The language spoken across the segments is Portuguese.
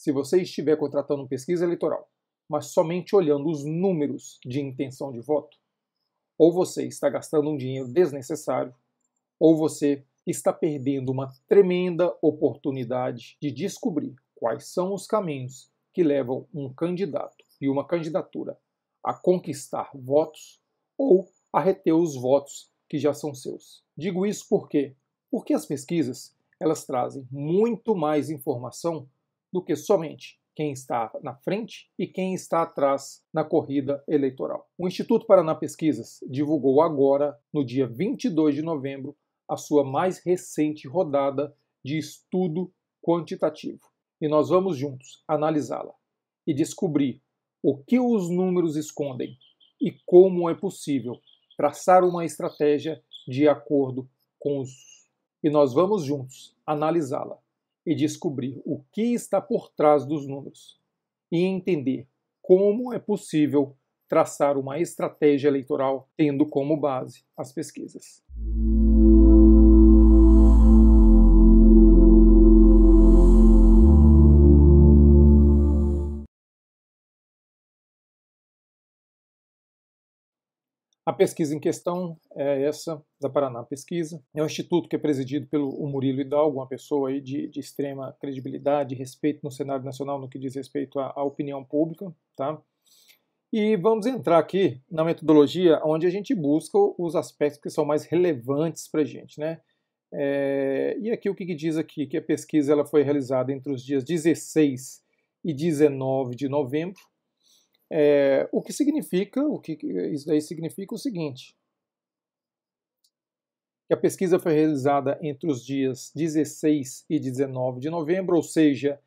se você estiver contratando uma pesquisa eleitoral, mas somente olhando os números de intenção de voto, ou você está gastando um dinheiro desnecessário, ou você está perdendo uma tremenda oportunidade de descobrir quais são os caminhos que levam um candidato e uma candidatura a conquistar votos ou a reter os votos que já são seus. Digo isso por quê? Porque as pesquisas, elas trazem muito mais informação do que somente quem está na frente e quem está atrás na corrida eleitoral. O Instituto Paraná Pesquisas divulgou agora, no dia 22 de novembro, a sua mais recente rodada de estudo quantitativo. E nós vamos juntos analisá-la e descobrir o que os números escondem e como é possível traçar uma estratégia de acordo com os. E nós vamos juntos analisá-la e descobrir o que está por trás dos números e entender como é possível traçar uma estratégia eleitoral tendo como base as pesquisas. A pesquisa em questão é essa, da Paraná Pesquisa. É um instituto que é presidido pelo Murilo Hidalgo, uma pessoa aí de extrema credibilidade e respeito no cenário nacional no que diz respeito à opinião pública. Tá? E vamos entrar aqui na metodologia onde a gente busca os aspectos que são mais relevantes para a gente. Né? E aqui o que diz aqui? Que a pesquisa ela foi realizada entre os dias 16 e 19 de novembro. O que significa, isso daí significa o seguinte, que a pesquisa foi realizada entre os dias 16 e 19 de novembro, ou seja,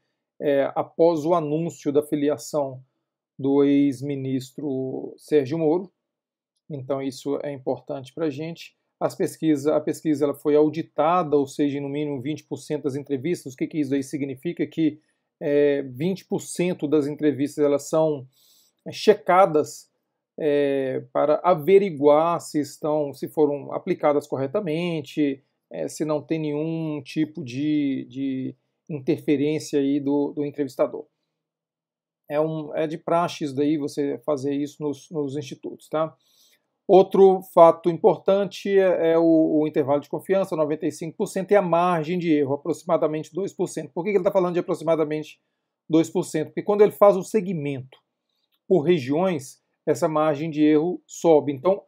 após o anúncio da filiação do ex-ministro Sérgio Moro. Então isso é importante para a gente. A pesquisa ela foi auditada, ou seja, no mínimo 20% das entrevistas. O que isso aí significa? Que 20% das entrevistas elas são checadas para averiguar se foram aplicadas corretamente, se não tem nenhum tipo de interferência aí do entrevistador. É de praxe isso daí, você fazer isso nos institutos, tá? Outro fato importante é o intervalo de confiança, 95%, e a margem de erro, aproximadamente 2%. Por que ele está falando de aproximadamente 2%? Porque quando ele faz o segmento por regiões, essa margem de erro sobe. Então,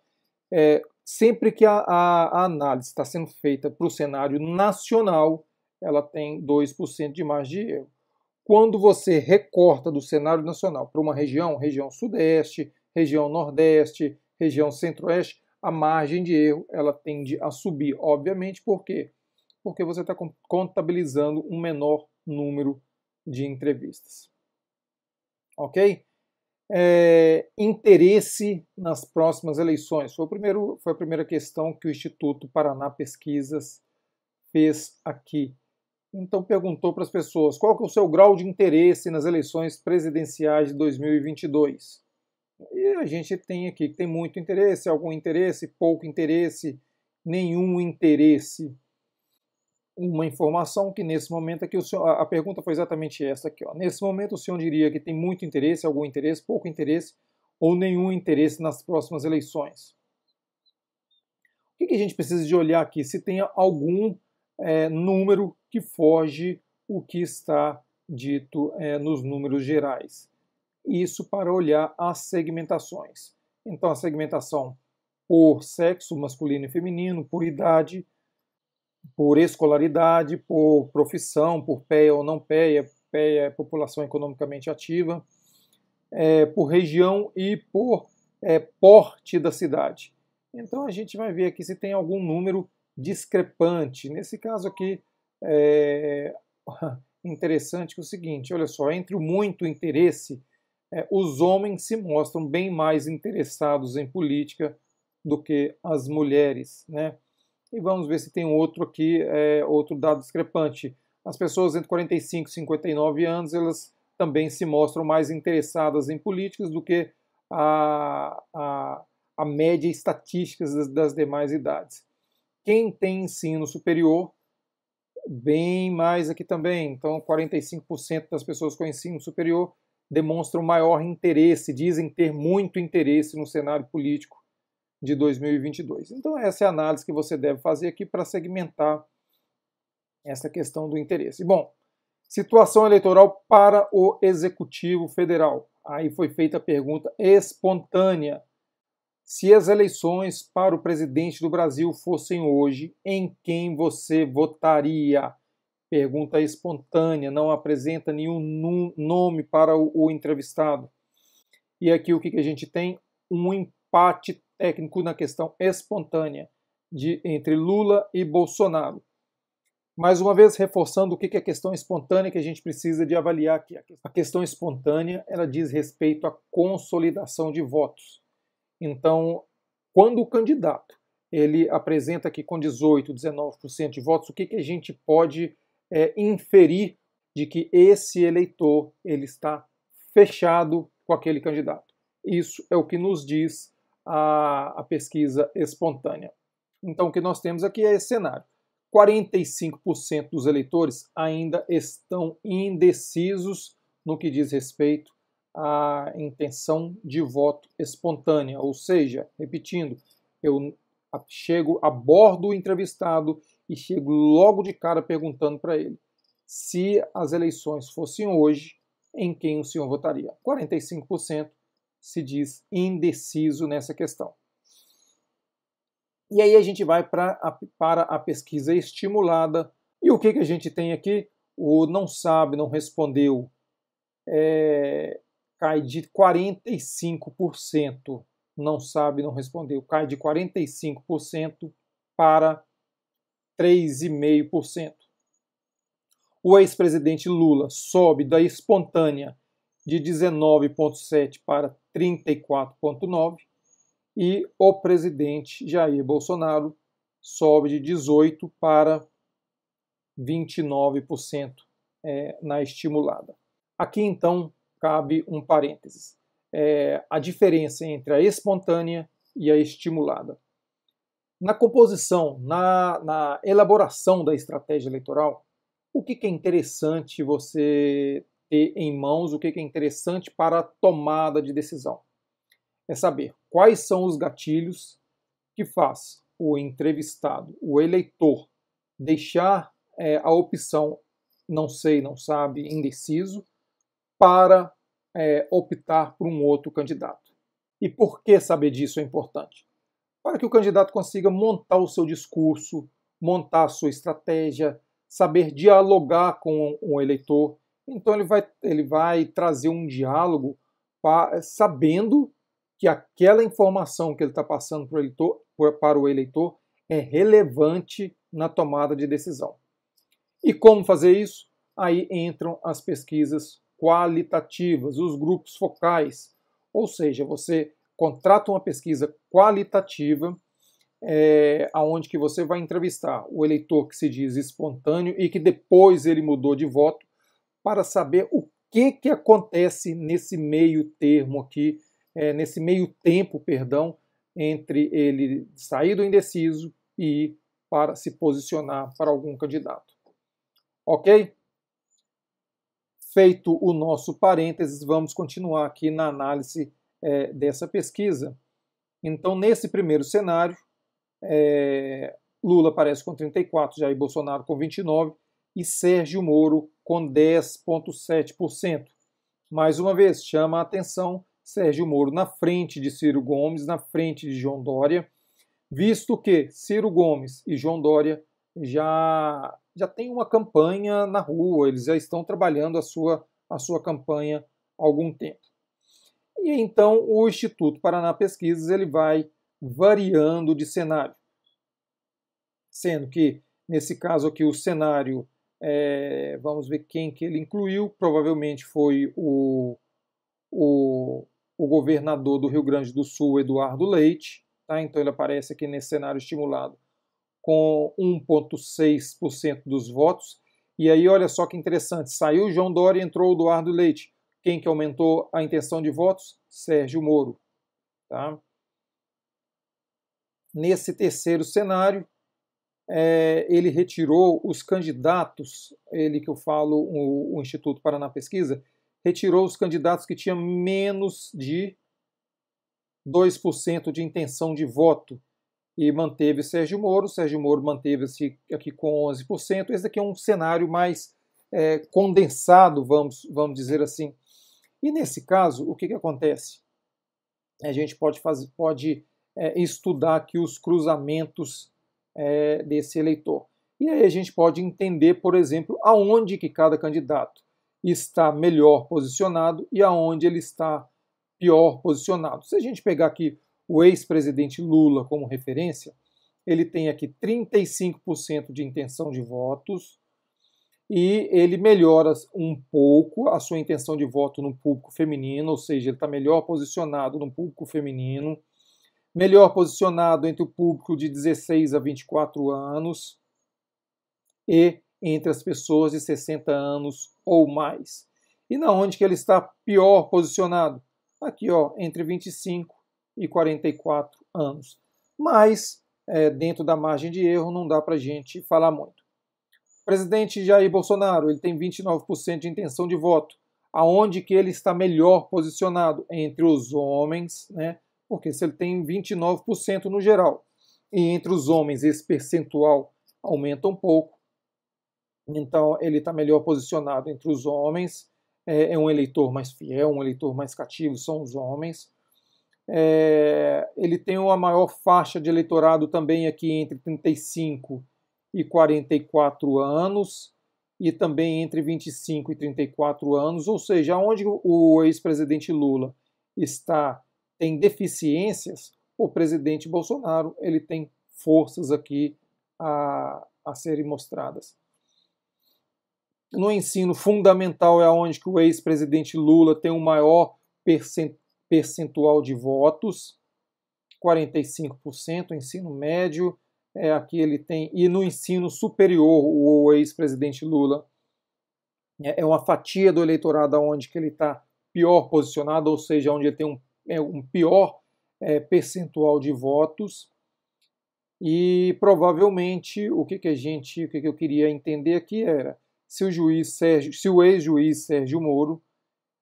sempre que a análise está sendo feita para o cenário nacional, ela tem 2% de margem de erro. Quando você recorta do cenário nacional para uma região sudeste, região nordeste, região centro-oeste, a margem de erro ela tende a subir, obviamente. Por quê? Porque você está contabilizando um menor número de entrevistas. Ok? Interesse nas próximas eleições. Foi a primeira questão que o Instituto Paraná Pesquisas fez aqui. Então perguntou para as pessoas qual que é o seu grau de interesse nas eleições presidenciais de 2022. E a gente tem aqui que tem muito interesse, algum interesse, pouco interesse, nenhum interesse. Uma informação que nesse momento aqui a pergunta foi exatamente essa aqui. Ó. Nesse momento o senhor diria que tem muito interesse, algum interesse, pouco interesse ou nenhum interesse nas próximas eleições. O que a gente precisa de olhar aqui? Se tem algum número que foge o que está dito nos números gerais. Isso para olhar as segmentações. Então a segmentação por sexo masculino e feminino, por idade, por escolaridade, por profissão, por PEA ou não PEA, PEA é população economicamente ativa, por região e por porte da cidade. Então a gente vai ver aqui se tem algum número discrepante. Nesse caso aqui, interessante que é o seguinte, olha só, entre o muito interesse, os homens se mostram bem mais interessados em política do que as mulheres, né? E vamos ver se tem outro aqui, outro dado discrepante. As pessoas entre 45 e 59 anos, elas também se mostram mais interessadas em políticas do que a média estatística das demais idades. Quem tem ensino superior bem mais aqui também. Então, 45% das pessoas com ensino superior demonstram maior interesse, dizem ter muito interesse no cenário político de 2022. Então, essa é a análise que você deve fazer aqui para segmentar essa questão do interesse. Bom, situação eleitoral para o Executivo Federal. Aí foi feita a pergunta espontânea. Se as eleições para o presidente do Brasil fossem hoje, em quem você votaria? Pergunta espontânea, não apresenta nenhum nome para o entrevistado. E aqui o que a gente tem? Um empate técnico na questão espontânea entre Lula e Bolsonaro. Mais uma vez, reforçando o que é a questão espontânea que a gente precisa de avaliar aqui. A questão espontânea, ela diz respeito à consolidação de votos. Então, quando o candidato ele apresenta aqui com 18, 19% de votos, o que a gente pode inferir de que esse eleitor ele está fechado com aquele candidato? Isso é o que nos diz a pesquisa espontânea. Então, o que nós temos aqui é esse cenário. 45% dos eleitores ainda estão indecisos no que diz respeito à intenção de voto espontânea, ou seja, repetindo, eu chego, abordo o entrevistado e chego logo de cara perguntando para ele se as eleições fossem hoje, em quem o senhor votaria. 45% se diz indeciso nessa questão. E aí a gente vai para a pesquisa estimulada. E o que a gente tem aqui? O não sabe, não respondeu, cai de 45%. Não sabe, não respondeu, cai de 45% para 3,5%. O ex-presidente Lula sobe da espontânea de 19,7% para 34,9%. E o presidente Jair Bolsonaro sobe de 18% para 29% na estimulada. Aqui, então, cabe um parênteses. A diferença entre a espontânea e a estimulada. Na composição, na elaboração da estratégia eleitoral, o que é interessante você ter em mãos, o que é interessante para a tomada de decisão? É saber quais são os gatilhos que faz o entrevistado, o eleitor, deixar a opção não sei, não sabe, indeciso, para optar por um outro candidato. E por que saber disso é importante? Para que o candidato consiga montar o seu discurso, montar a sua estratégia, saber dialogar com o eleitor. Então ele vai trazer um diálogo sabendo que aquela informação que ele está passando para o eleitor é relevante na tomada de decisão. E como fazer isso? Aí entram as pesquisas qualitativas, os grupos focais. Ou seja, você contrata uma pesquisa qualitativa aonde que você vai entrevistar o eleitor que se diz espontâneo e que depois ele mudou de voto para saber o que acontece nesse meio termo aqui, nesse meio tempo, entre ele sair do indeciso e ir para se posicionar para algum candidato. Ok? Feito o nosso parênteses, vamos continuar aqui na análise dessa pesquisa. Então, nesse primeiro cenário, Lula aparece com 34%, Jair Bolsonaro com 29% e Sérgio Moro com 10,7%. Mais uma vez, chama a atenção Sérgio Moro na frente de Ciro Gomes, na frente de João Dória, visto que Ciro Gomes e João Dória já têm uma campanha na rua, eles já estão trabalhando a sua campanha há algum tempo. E então o Instituto Paraná Pesquisas ele vai variando de cenário, sendo que, nesse caso aqui, o cenário, vamos ver quem que ele incluiu, provavelmente foi o governador do Rio Grande do Sul, Eduardo Leite, tá? Então ele aparece aqui nesse cenário estimulado com 1,6% dos votos. E aí, olha só que interessante, saiu o João Dória e entrou o Eduardo Leite. Quem que aumentou a intenção de votos? Sérgio Moro. Tá? Nesse terceiro cenário, ele retirou os candidatos, ele que eu falo, o Instituto Paraná Pesquisa, retirou os candidatos que tinham menos de 2% de intenção de voto e manteve Sérgio Moro. Sérgio Moro manteve-se aqui com 11%. Esse aqui é um cenário mais condensado, vamos dizer assim. E nesse caso, o que acontece? A gente pode estudar aqui os cruzamentos desse eleitor. E aí a gente pode entender, por exemplo, aonde que cada candidato está melhor posicionado e aonde ele está pior posicionado. Se a gente pegar aqui o ex-presidente Lula como referência, ele tem aqui 35% de intenção de votos e ele melhora um pouco a sua intenção de voto no público feminino, ou seja, ele está melhor posicionado no público feminino, melhor posicionado entre o público de 16 a 24 anos e entre as pessoas de 60 anos ou mais. E na onde que ele está pior posicionado? Aqui, ó, entre 25 e 44 anos. Mas, dentro da margem de erro, não dá para a gente falar muito. O presidente Jair Bolsonaro, ele tem 29% de intenção de voto. Aonde que ele está melhor posicionado? Entre os homens, né? Porque se ele tem 29% no geral, e entre os homens esse percentual aumenta um pouco, então ele está melhor posicionado entre os homens, é um eleitor mais fiel, um eleitor mais cativo, são os homens. Ele tem uma maior faixa de eleitorado também aqui entre 35 e 44 anos, e também entre 25 e 34 anos, ou seja, onde o ex-presidente Lula tem deficiências, o presidente Bolsonaro ele tem forças aqui a serem mostradas. No ensino fundamental é onde que o ex-presidente Lula tem o maior percentual de votos, 45%, ensino médio, aqui ele tem, e no ensino superior o ex-presidente Lula é uma fatia do eleitorado onde que ele está pior posicionado, ou seja, onde ele tem um pior percentual de votos. E provavelmente o que eu queria entender aqui era se o ex-juiz Sérgio Moro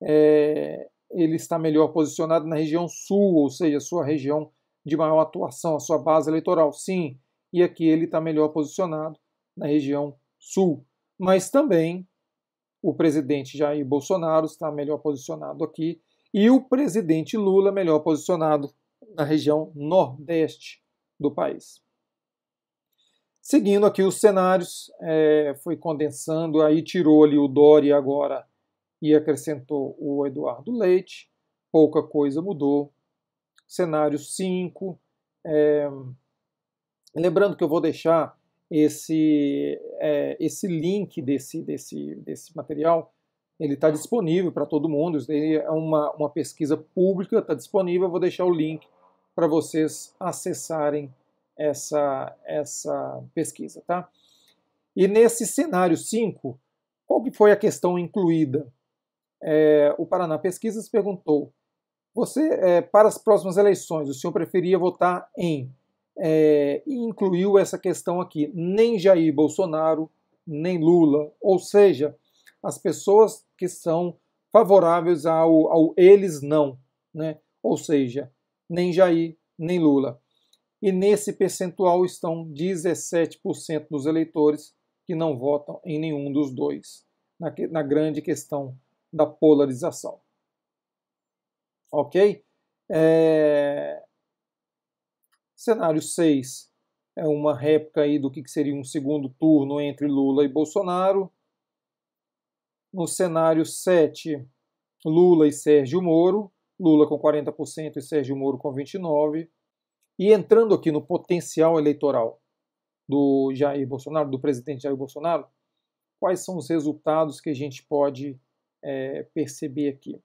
ele está melhor posicionado na região sul, ou seja, a sua região de maior atuação, a sua base eleitoral. Sim, e aqui ele está melhor posicionado na região sul. Mas também o presidente Jair Bolsonaro está melhor posicionado aqui e o presidente Lula melhor posicionado na região nordeste do país. Seguindo aqui os cenários, foi condensando, aí tirou ali o Dória agora e acrescentou o Eduardo Leite, pouca coisa mudou. Cenário 5, lembrando que eu vou deixar esse link desse material, ele está disponível para todo mundo, isso daí é uma pesquisa pública, está disponível, eu vou deixar o link para vocês acessarem essa pesquisa, tá? E nesse cenário 5, qual que foi a questão incluída? O Paraná Pesquisas perguntou, para as próximas eleições, o senhor preferia votar em... e incluiu essa questão aqui, nem Jair Bolsonaro, nem Lula, ou seja, as pessoas que são favoráveis ao eles não, né? Ou seja, nem Jair, nem Lula. E nesse percentual estão 17% dos eleitores que não votam em nenhum dos dois, na grande questão da polarização. Ok? Cenário 6 é uma réplica aí do que seria um segundo turno entre Lula e Bolsonaro. No cenário 7, Lula e Sérgio Moro, Lula com 40% e Sérgio Moro com 29%. E entrando aqui no potencial eleitoral do Jair Bolsonaro, do presidente Jair Bolsonaro, quais são os resultados que a gente pode perceber aqui?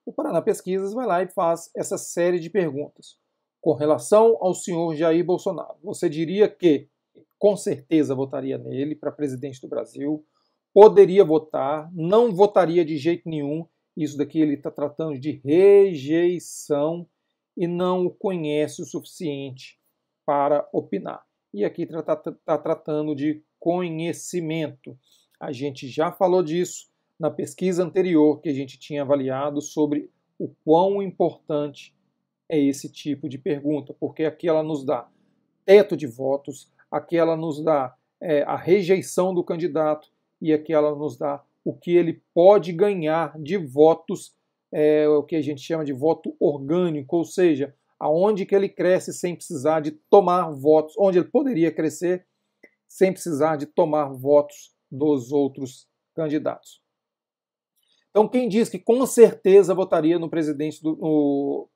O Paraná Pesquisas vai lá e faz essa série de perguntas. Com relação ao senhor Jair Bolsonaro, você diria que com certeza votaria nele para presidente do Brasil, poderia votar, não votaria de jeito nenhum, isso daqui ele está tratando de rejeição e não o conhece o suficiente para opinar. e aqui está tratando de conhecimento. A gente já falou disso na pesquisa anterior que a gente tinha avaliado sobre o quão importante é esse tipo de pergunta, porque aqui ela nos dá teto de votos, aqui ela nos dá a rejeição do candidato e aqui ela nos dá o que ele pode ganhar de votos, o que a gente chama de voto orgânico, ou seja, aonde que ele cresce sem precisar de tomar votos, onde ele poderia crescer sem precisar de tomar votos dos outros candidatos. Então, quem diz que com certeza votaria no presidente no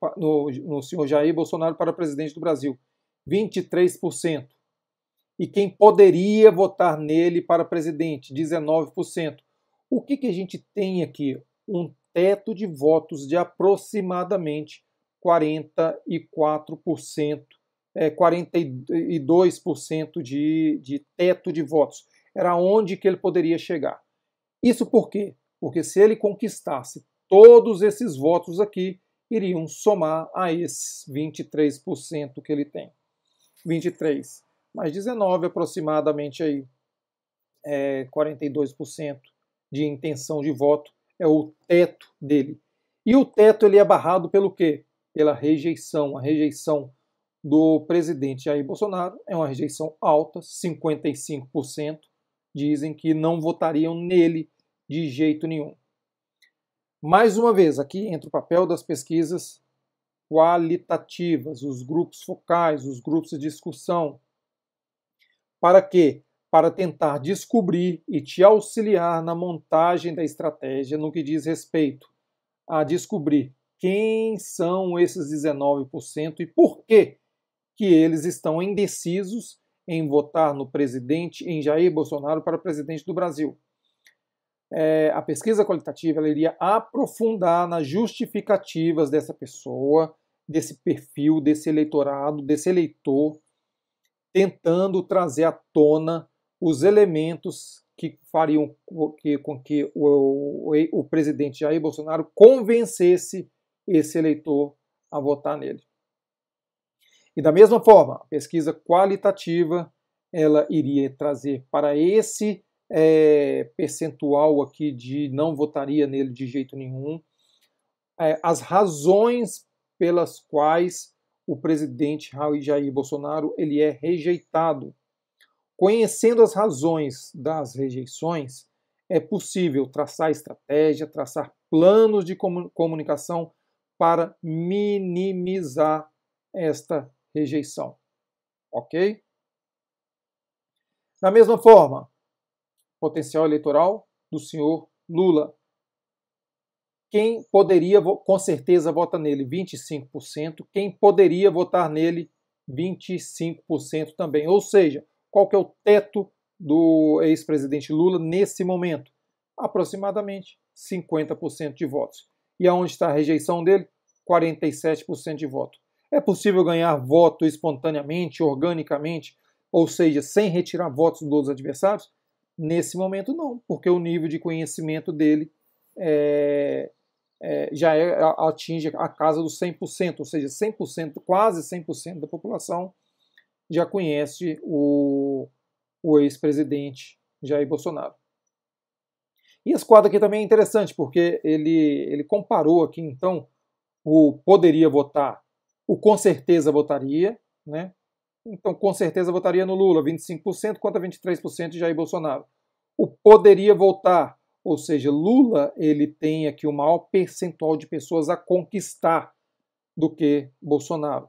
senhor Jair Bolsonaro para presidente do Brasil? 23%. E quem poderia votar nele para presidente? 19%. O que a gente tem aqui? Um teto de votos de aproximadamente 44%, 42% de teto de votos. Era onde que ele poderia chegar. Isso por quê? Porque se ele conquistasse todos esses votos aqui, iriam somar a esses 23% que ele tem. 23 mais 19, aproximadamente aí, 42% de intenção de voto é o teto dele. E o teto ele é barrado pelo quê? Pela rejeição. A rejeição do presidente Jair Bolsonaro é uma rejeição alta, 55% dizem que não votariam nele de jeito nenhum. Mais uma vez, aqui entra o papel das pesquisas qualitativas, os grupos focais, os grupos de discussão. Para quê? Para tentar descobrir e te auxiliar na montagem da estratégia no que diz respeito a descobrir quem são esses 19% e por que eles estão indecisos em votar no presidente, em Jair Bolsonaro, para presidente do Brasil. A pesquisa qualitativa ela iria aprofundar nas justificativas dessa pessoa, desse perfil, desse eleitorado, desse eleitor, tentando trazer à tona os elementos que fariam com que o presidente Jair Bolsonaro convencesse esse eleitor a votar nele. E da mesma forma, a pesquisa qualitativa ela iria trazer para esse percentual aqui de não votaria nele de jeito nenhum, as razões pelas quais o presidente Jair Bolsonaro ele é rejeitado. Conhecendo as razões das rejeições, é possível traçar estratégia, traçar planos de comunicação para minimizar esta rejeição. Ok? Da mesma forma, potencial eleitoral do senhor Lula. Quem poderia, com certeza, vota nele? 25%. Quem poderia votar nele? 25% também. Ou seja, qual que é o teto do ex-presidente Lula nesse momento? Aproximadamente 50% de votos. E aonde está a rejeição dele? 47% de voto. É possível ganhar voto espontaneamente, organicamente, ou seja, sem retirar votos dos adversários? Nesse momento não, porque o nível de conhecimento dele já atinge a casa dos 100%, ou seja, 100%, quase 100% da população já conhece o ex-presidente Jair Bolsonaro. E esse quadro aqui também é interessante, porque ele comparou aqui, então, o poderia votar, o com certeza votaria, né? Então, com certeza votaria no Lula, 25% contra 23% de Jair Bolsonaro. O poderia votar, ou seja, Lula ele tem aqui o maior percentual de pessoas a conquistar do que Bolsonaro.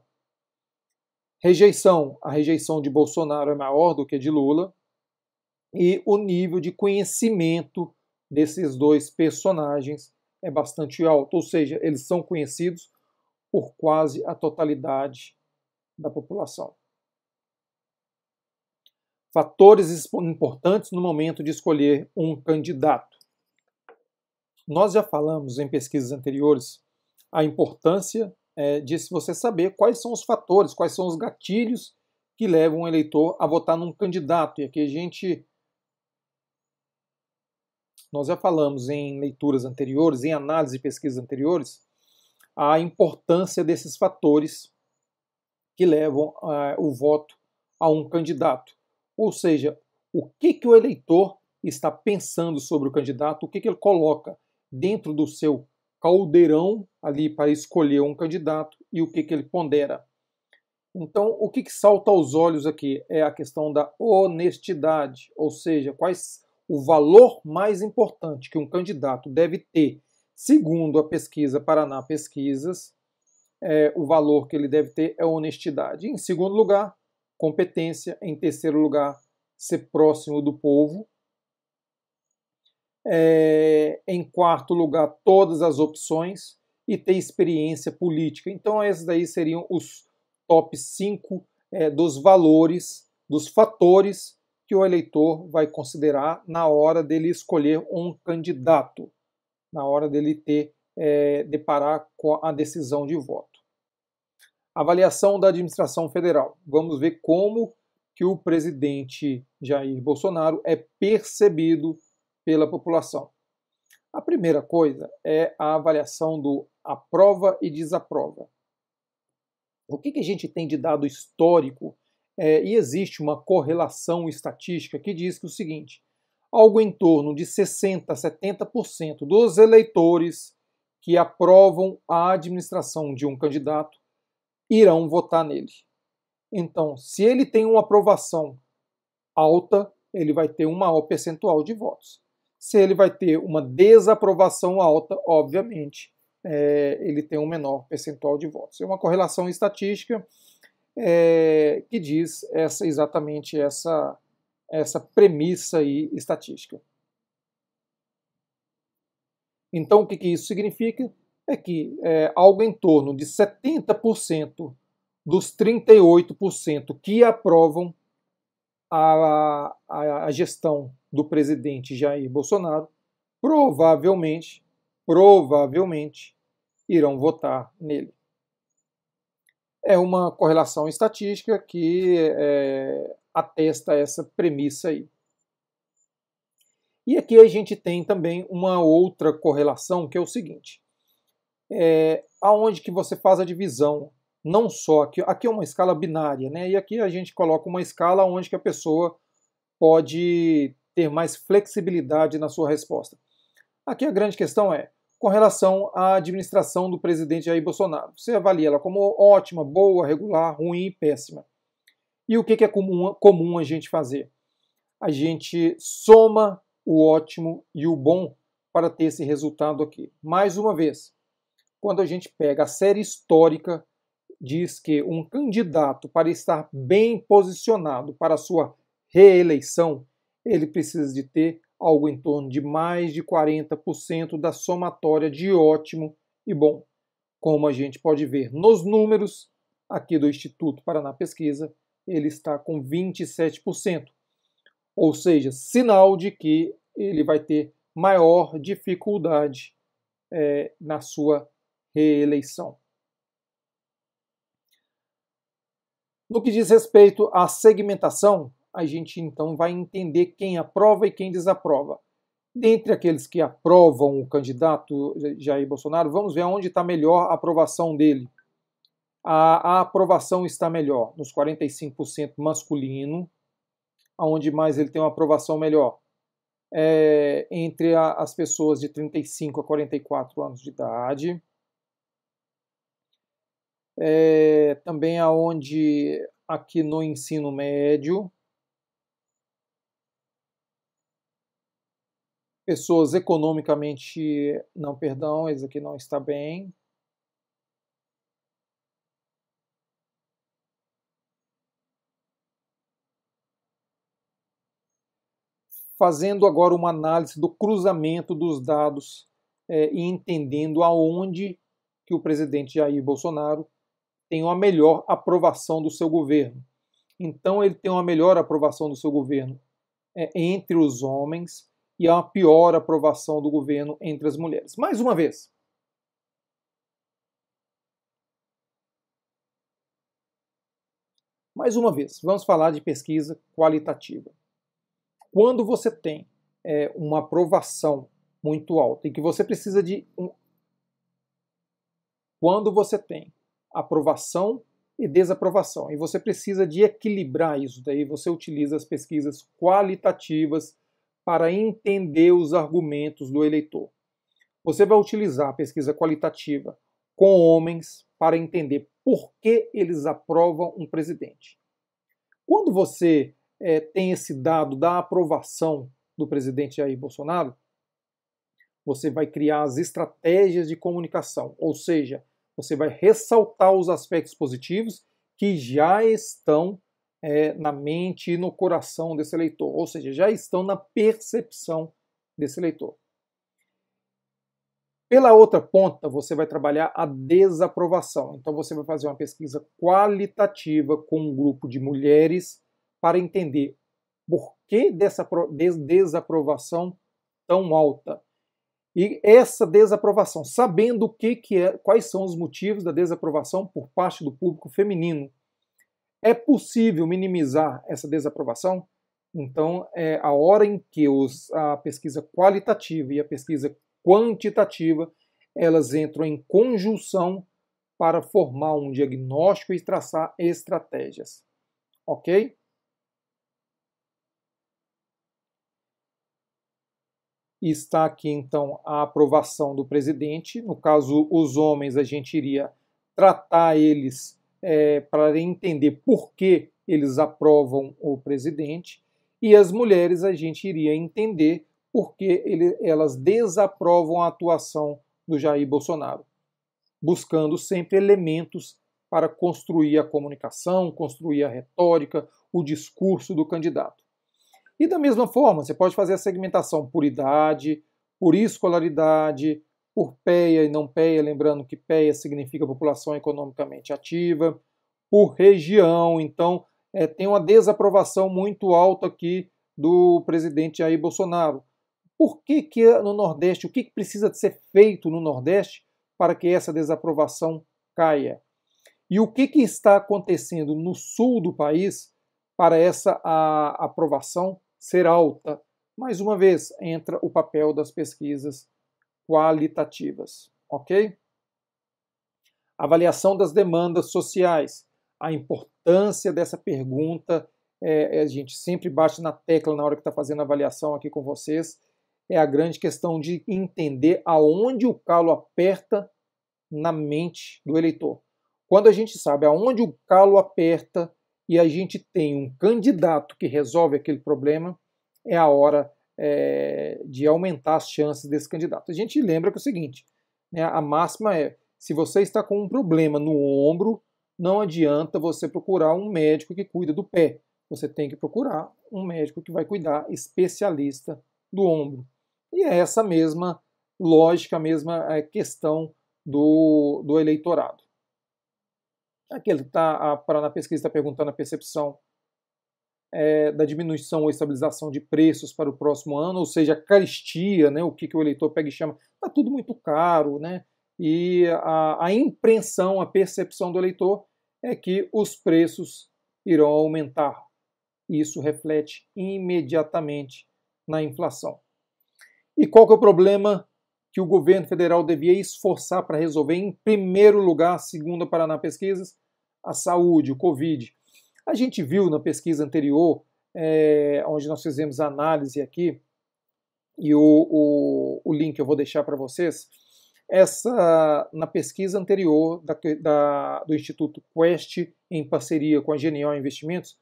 Rejeição, a rejeição de Bolsonaro é maior do que de Lula e o nível de conhecimento desses dois personagens é bastante alto, ou seja, eles são conhecidos por quase a totalidade da população. Fatores importantes no momento de escolher um candidato. Nós já falamos em pesquisas anteriores a importância de você saber quais são os fatores, quais são os gatilhos que levam o eleitor a votar num candidato. E aqui nós já falamos em leituras anteriores, em análise de pesquisas anteriores, a importância desses fatores que levam o voto a um candidato. Ou seja, o que o eleitor está pensando sobre o candidato, o que ele coloca dentro do seu caldeirão ali para escolher um candidato e o que ele pondera. Então, o que salta aos olhos aqui é a questão da honestidade, ou seja, quais o valor mais importante que um candidato deve ter, segundo a pesquisa Paraná Pesquisas, o valor que ele deve ter é honestidade. Em segundo lugar, competência. Em terceiro lugar, ser próximo do povo. Em quarto lugar, todas as opções e ter experiência política. Então, esses daí seriam os top 5 dos valores, dos fatores que o eleitor vai considerar na hora dele escolher um candidato, na hora dele deparar com a decisão de voto. Avaliação da administração federal. Vamos ver como que o presidente Jair Bolsonaro é percebido pela população. A primeira coisa é a avaliação do aprova e desaprova. O que a gente tem de dado histórico? E existe uma correlação estatística que diz que o seguinte: algo em torno de 60% a 70% dos eleitores que aprovam a administração de um candidato irão votar nele. Então, se ele tem uma aprovação alta, ele vai ter um maior percentual de votos. Se ele vai ter uma desaprovação alta, obviamente, ele tem um menor percentual de votos. É uma correlação estatística que diz exatamente essa premissa aí estatística. Então, o que isso significa? É que algo em torno de 70% dos 38% que aprovam a gestão do presidente Jair Bolsonaro provavelmente irão votar nele. É uma correlação estatística que atesta essa premissa aí. E aqui a gente tem também uma outra correlação, que é o seguinte: aonde que você faz a divisão, não só aqui é uma escala binária, né? E aqui a gente coloca uma escala onde que a pessoa pode ter mais flexibilidade na sua resposta. Aqui a grande questão é com relação à administração do presidente Jair Bolsonaro. Você avalia ela como ótima, boa, regular, ruim e péssima. E o que é comum a gente fazer? A gente soma o ótimo e o bom para ter esse resultado aqui. Mais uma vez, quando a gente pega a série histórica, diz que um candidato, para estar bem posicionado para a sua reeleição, ele precisa de ter algo em torno de mais de 40% da somatória de ótimo e bom. Como a gente pode ver nos números aqui do Instituto Paraná Pesquisa, ele está com 27%. Ou seja, sinal de que ele vai ter maior dificuldade na sua reeleição. No que diz respeito à segmentação, a gente então vai entender quem aprova e quem desaprova. Dentre aqueles que aprovam o candidato Jair Bolsonaro, vamos ver onde está melhor a aprovação dele. A aprovação está melhor nos 45% masculino, onde mais ele tem uma aprovação melhor. Entre as pessoas de 35 a 44 anos de idade. Também aonde aqui no ensino médio, pessoas economicamente, esse aqui não está bem. Fazendo agora uma análise do cruzamento dos dados e entendendo aonde que o presidente Jair Bolsonaro tem uma melhor aprovação do seu governo. Então ele tem uma melhor aprovação do seu governo entre os homens e a pior aprovação do governo entre as mulheres. Mais uma vez, vamos falar de pesquisa qualitativa. Quando você tem uma aprovação muito alta e que você precisa de quando você tem aprovação e desaprovação. E você precisa de equilibrar isso. Daí você utiliza as pesquisas qualitativas para entender os argumentos do eleitor. Você vai utilizar a pesquisa qualitativa com homens para entender por que eles aprovam um presidente. Quando você tem esse dado da aprovação do presidente Jair Bolsonaro, você vai criar as estratégias de comunicação, ou seja, você vai ressaltar os aspectos positivos que já estão na mente e no coração desse eleitor, ou seja, já estão na percepção desse eleitor. Pela outra ponta, você vai trabalhar a desaprovação. Então você vai fazer uma pesquisa qualitativa com um grupo de mulheres para entender por que dessa desaprovação tão alta. E essa desaprovação, sabendo o que é, quais são os motivos da desaprovação por parte do público feminino. É possível minimizar essa desaprovação? Então, é a hora em que a pesquisa qualitativa e a pesquisa quantitativa, elas entram em conjunção para formar um diagnóstico e traçar estratégias. Ok? E está aqui, então, a aprovação do presidente. No caso, os homens, a gente iria tratar eles para entender por que eles aprovam o presidente. E as mulheres, a gente iria entender porque elas desaprovam a atuação do Jair Bolsonaro, buscando sempre elementos para construir a comunicação, construir a retórica, o discurso do candidato. E da mesma forma, você pode fazer a segmentação por idade, por escolaridade, por PEA e não PEA, lembrando que PEA significa população economicamente ativa, por região. Então, tem uma desaprovação muito alta aqui do presidente Jair Bolsonaro. Por que no Nordeste, o que precisa de ser feito no Nordeste para que essa desaprovação caia? E o que está acontecendo no sul do país para essa aprovação ser alta? Mais uma vez, entra o papel das pesquisas qualitativas, ok? Avaliação das demandas sociais. A importância dessa pergunta, a gente sempre bate na tecla na hora que está fazendo a avaliação aqui com vocês, é a grande questão de entender aonde o calo aperta na mente do eleitor. Quando a gente sabe aonde o calo aperta e a gente tem um candidato que resolve aquele problema, é a hora de aumentar as chances desse candidato. A gente lembra que é o seguinte, né, a máxima é, se você está com um problema no ombro, não adianta você procurar um médico que cuida do pé. Você tem que procurar um médico que vai cuidar, especialista do ombro. E é essa mesma lógica, a mesma questão do eleitorado. Aqui ele está, na pesquisa, está perguntando a percepção da diminuição ou estabilização de preços para o próximo ano, ou seja, a carestia, né, o que o eleitor pega e chama, está tudo muito caro, né? E a impressão, a percepção do eleitor é que os preços irão aumentar. Isso reflete imediatamente na inflação. E qual que é o problema que o governo federal devia esforçar para resolver? Em primeiro lugar, segundo a Paraná Pesquisas, a saúde, o Covid. A gente viu na pesquisa anterior, onde nós fizemos a análise aqui, e o link eu vou deixar para vocês, na pesquisa anterior do Instituto Quest, em parceria com a Genial Investimentos,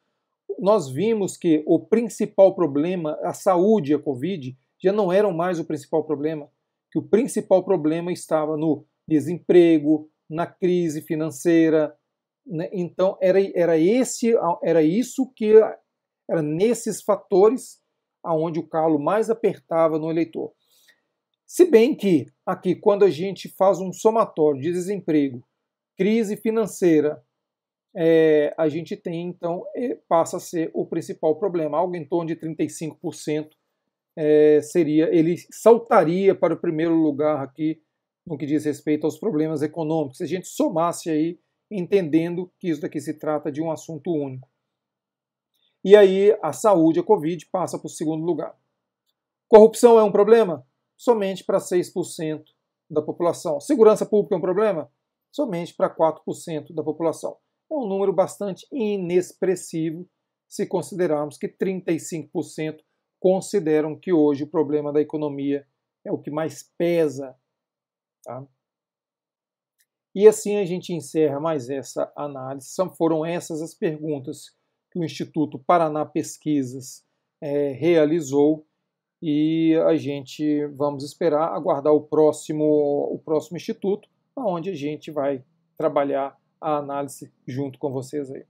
nós vimos que o principal problema, a saúde e a Covid, já não eram mais o principal problema, que o principal problema estava no desemprego, na crise financeira, né? Então era isso que era nesses fatores aonde o calo mais apertava no eleitor. Se bem que aqui, quando a gente faz um somatório de desemprego, crise financeira, a gente tem, então, passa a ser o principal problema. Algo em torno de 35% ele saltaria para o primeiro lugar aqui no que diz respeito aos problemas econômicos. Se a gente somasse aí, entendendo que isso daqui se trata de um assunto único. E aí a saúde, a Covid, passa para o segundo lugar. Corrupção é um problema? Somente para 6% da população. Segurança pública é um problema? Somente para 4% da população. É um número bastante inexpressivo se considerarmos que 35% consideram que hoje o problema da economia é o que mais pesa. Tá? E assim a gente encerra mais essa análise. Foram essas as perguntas que o Instituto Paraná Pesquisas realizou e a gente vamos esperar, aguardar o próximo instituto, onde a gente vai trabalhar a análise junto com vocês aí.